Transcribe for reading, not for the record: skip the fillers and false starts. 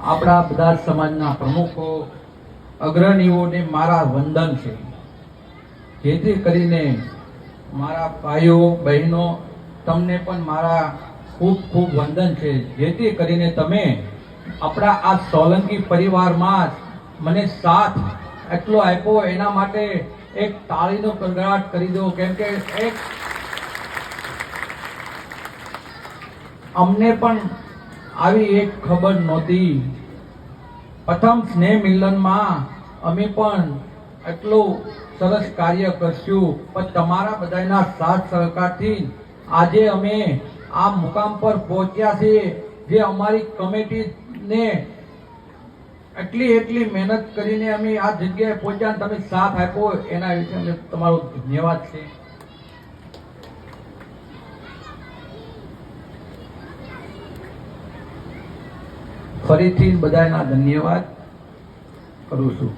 આપણા બધા સમાજના પ્રમુખો અગ્રણીઓને મારા વંદન છે, જેથી કરીને મારા ભાઈઓ બહેનો તમને પણ મારા ખૂબ ખૂબ વંદન છે, જેથી કરીને તમે આપણા આ સોલંકી પરિવારમાં મને સાથ એટલો આપ્યો, એના માટે એક તાળીનો ગડગડાટ કરી દો. કેમ કે એક અમને પણ આવી એક ખબર નહોતી. પ્રથમ સ્નેહ મિલનમાં અમે પણ એટલું સરસ કાર્ય કરશું, પણ તમારા બધાના સાથ સહકારથી આજે અમે આ મુકામ પર પહોંચ્યા છીએ. જે અમારી કમિટીને એટલી મહેનત કરીને અમે આ જગ્યાએ પહોંચ્યા, તમે સાથ આપ્યો, એના વિશે અમે તમારો ધન્યવાદ છે. ફરીથી બધાના ધન્યવાદ કરું છું.